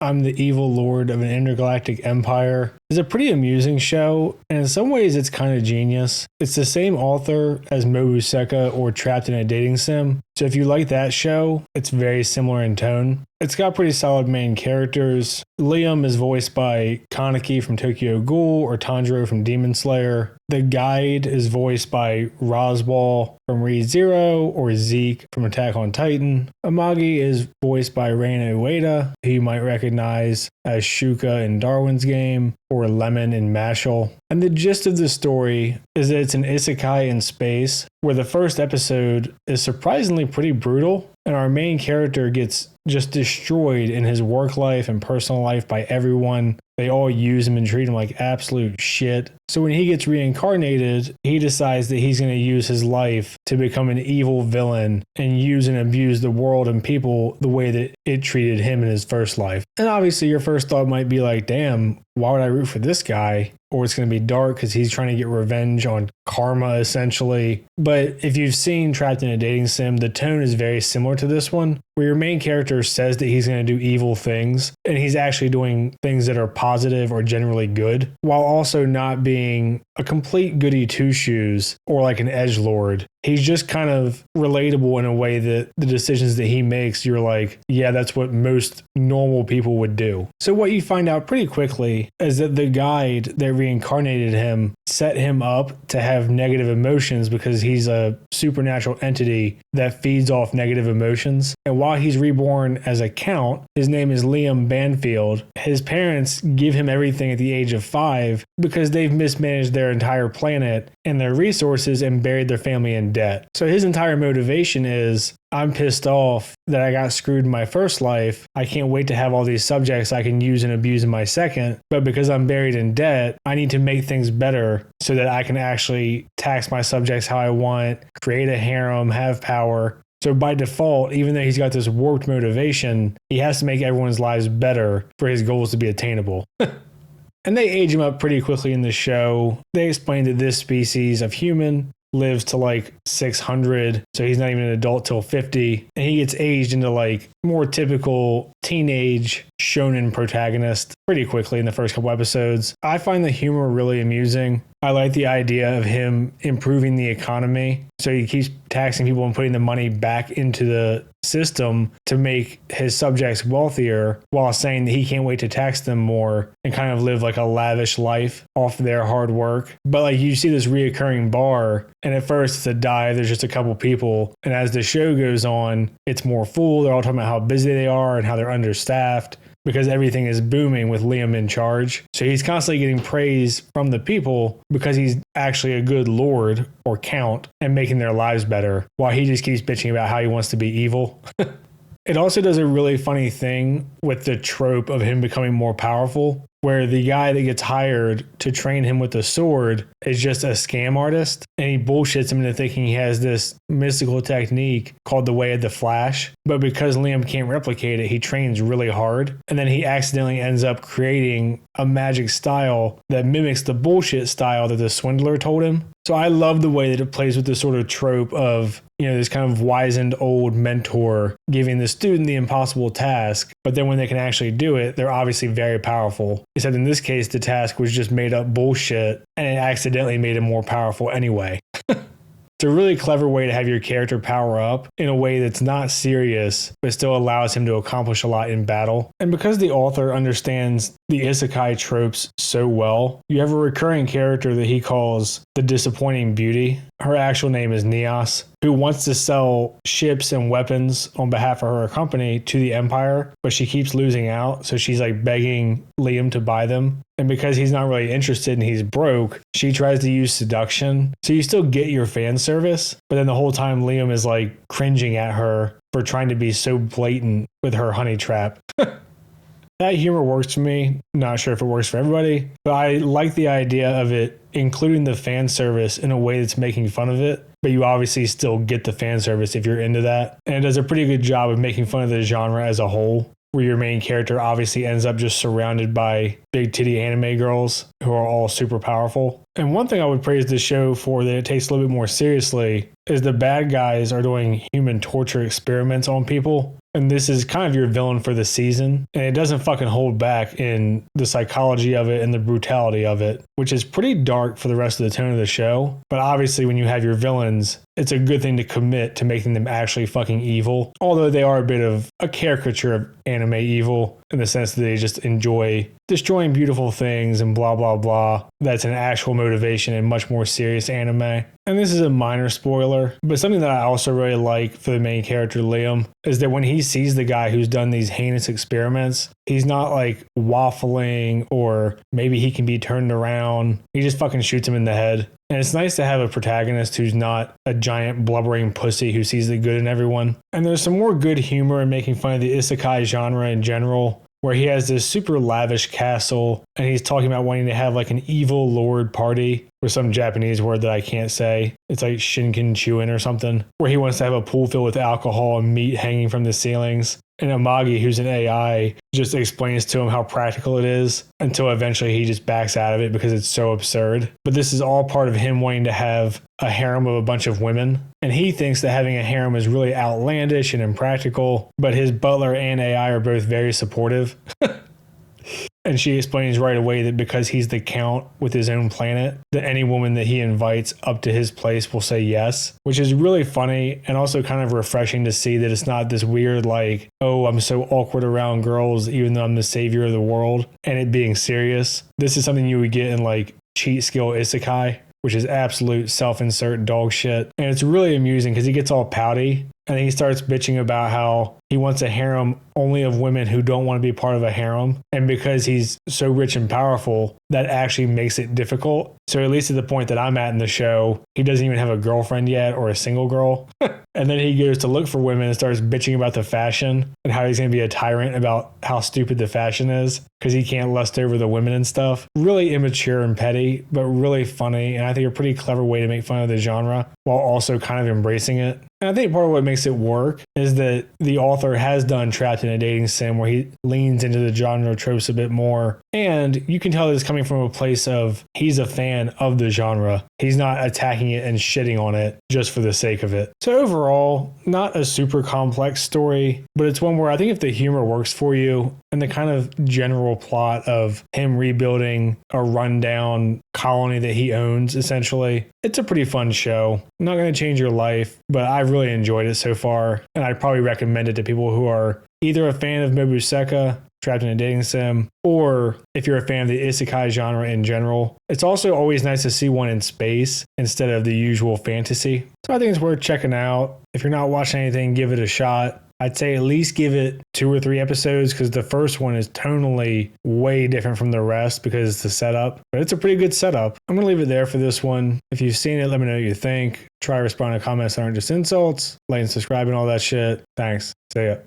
I'm the evil lord of an intergalactic empire is a pretty amusing show, and in some ways it's kind of genius. It's the same author as Mobuseka or Trapped in a Dating Sim, so if you like that show, it's very similar in tone. It's got pretty solid main characters. Liam is voiced by Kaneki from Tokyo Ghoul or Tanjiro from Demon Slayer. The guide is voiced by Roswell from Re:Zero or Zeke from Attack on Titan. Amagi is voiced by Reina Ueda, who you might recognize as Shuka in Darwin's Game or Lemon in Mashal. And the gist of the story is that it's an isekai in space where the first episode is surprisingly pretty brutal, and our main character gets just destroyed in his work life and personal life by everyone. They all use him and treat him like absolute shit. So when he gets reincarnated, he decides that he's going to use his life to become an evil villain and use and abuse the world and people the way that it treated him in his first life. And obviously your first thought might be like, damn, why would I root for this guy? Or it's going to be dark because he's trying to get revenge on karma, essentially. But if you've seen Trapped in a Dating Sim, the tone is very similar to this one, where your main character says that he's going to do evil things, and he's actually doing things that are positive or generally good, while also not being a complete goody two-shoes or like an edgelord. He's just kind of relatable in a way that the decisions that he makes, you're like, yeah, that's what most normal people would do. So what you find out pretty quickly is that the guide that reincarnated him set him up to have negative emotions because he's a supernatural entity that feeds off negative emotions. And while he's reborn as a count, his name is Liam Banfield. His parents give him everything at the age of 5 because they've mismanaged their entire planet and their resources and buried their family in debt. So his entire motivation is, I'm pissed off that I got screwed in my first life. I can't wait to have all these subjects I can use and abuse in my second. But because I'm buried in debt, I need to make things better so that I can actually tax my subjects how I want, create a harem, have power. So by default, even though he's got this warped motivation, he has to make everyone's lives better for his goals to be attainable. And they age him up pretty quickly in the show. They explain that this species of human lives to like 600, so he's not even an adult till 50, and he gets aged into like more typical teenage shonen protagonist pretty quickly in the first couple episodes. I find the humor really amusing. I like the idea of him improving the economy, so he keeps taxing people and putting the money back into the system to make his subjects wealthier while saying that he can't wait to tax them more and kind of live like a lavish life off their hard work. But like you see this reoccurring bar, and at first it's a dive, there's just a couple people, and as the show goes on, it's more full. They're all talking about how busy they are and how they're understaffed because everything is booming with Liam in charge. So he's constantly getting praise from the people because he's actually a good lord or count and making their lives better, while he just keeps bitching about how he wants to be evil. It also does a really funny thing with the trope of him becoming more powerful, where the guy that gets hired to train him with the sword is just a scam artist, and he bullshits him into thinking he has this mystical technique called the Way of the Flash. But because Liam can't replicate it, he trains really hard, and then he accidentally ends up creating a magic style that mimics the bullshit style that the swindler told him. So I love the way that it plays with this sort of trope of, you know, this kind of wizened old mentor giving the student the impossible task, but then when they can actually do it, they're obviously very powerful. Except in this case, the task was just made up bullshit, and it accidentally made him more powerful anyway. It's a really clever way to have your character power up in a way that's not serious, but still allows him to accomplish a lot in battle. And because the author understands the isekai tropes so well, you have a recurring character that he calls the Disappointing Beauty. Her actual name is Neos, who wants to sell ships and weapons on behalf of her company to the Empire, but she keeps losing out, so she's like begging Liam to buy them. And because he's not really interested and he's broke, she tries to use seduction. So you still get your fan service, but then the whole time Liam is like cringing at her for trying to be so blatant with her honey trap. That humor works for me. Not sure if it works for everybody, but I like the idea of it including the fan service in a way that's making fun of it, but you obviously still get the fan service if you're into that. And it does a pretty good job of making fun of the genre as a whole, where your main character obviously ends up just surrounded by big titty anime girls who are all super powerful. And one thing I would praise the show for that it takes a little bit more seriously is the bad guys are doing human torture experiments on people. And this is kind of your villain for the season. And it doesn't fucking hold back in the psychology of it and the brutality of it, which is pretty dark for the rest of the tone of the show. But obviously, when you have your villains, it's a good thing to commit to making them actually fucking evil. Although they are a bit of a caricature of anime evil in the sense that they just enjoy destroying beautiful things and blah, blah, blah. That's an actual motivation in much more serious anime. And this is a minor spoiler, but something that I also really like for the main character, Liam, is that when he sees the guy who's done these heinous experiments, he's not like waffling or maybe he can be turned around. He just fucking shoots him in the head. And it's nice to have a protagonist who's not a giant blubbering pussy who sees the good in everyone. And there's some more good humor in making fun of the isekai genre in general, where he has this super lavish castle and he's talking about wanting to have like an evil lord party, or some Japanese word that I can't say. It's like Shinkin Chuin or something, where he wants to have a pool filled with alcohol and meat hanging from the ceilings. And Amagi, who's an AI, just explains to him how practical it is until eventually he just backs out of it because it's so absurd. But this is all part of him wanting to have a harem of a bunch of women. And he thinks that having a harem is really outlandish and impractical, but his butler and AI are both very supportive. And she explains right away that because he's the count with his own planet, that any woman that he invites up to his place will say yes, which is really funny and also kind of refreshing to see that it's not this weird like, oh, I'm so awkward around girls even though I'm the savior of the world, and it being serious. This is something you would get in like cheat skill isekai, which is absolute self-insert dog shit. And it's really amusing because he gets all pouty and he starts bitching about how he wants a harem only of women who don't want to be part of a harem. And because he's so rich and powerful, that actually makes it difficult. So at least at the point that I'm at in the show, he doesn't even have a girlfriend yet or a single girl. And then he goes to look for women and starts bitching about the fashion and how he's going to be a tyrant about how stupid the fashion is because he can't lust over the women and stuff. Really immature and petty, but really funny. And I think a pretty clever way to make fun of the genre while also kind of embracing it. And I think part of what makes it work is that the author has done Trapped in a Dating Sim where he leans into the genre tropes a bit more. And you can tell that it's coming from a place of he's a fan of the genre. He's not attacking it and shitting on it just for the sake of it. So overall, not a super complex story, but it's one where I think if the humor works for you and the kind of general plot of him rebuilding a rundown colony that he owns, essentially, it's a pretty fun show. Not going to change your life, but I've really enjoyed it so far. And I'd probably recommend it to people who are either a fan of Mobuseka, Trapped in a Dating Sim, or if you're a fan of the isekai genre in general. It's also always nice to see one in space instead of the usual fantasy. So I think it's worth checking out. If you're not watching anything, give it a shot. I'd say at least give it 2 or 3 episodes because the first one is tonally way different from the rest because it's the setup. But it's a pretty good setup. I'm going to leave it there for this one. If you've seen it, let me know what you think. Try responding to comments that aren't just insults. Like and subscribe and all that shit. Thanks. See ya.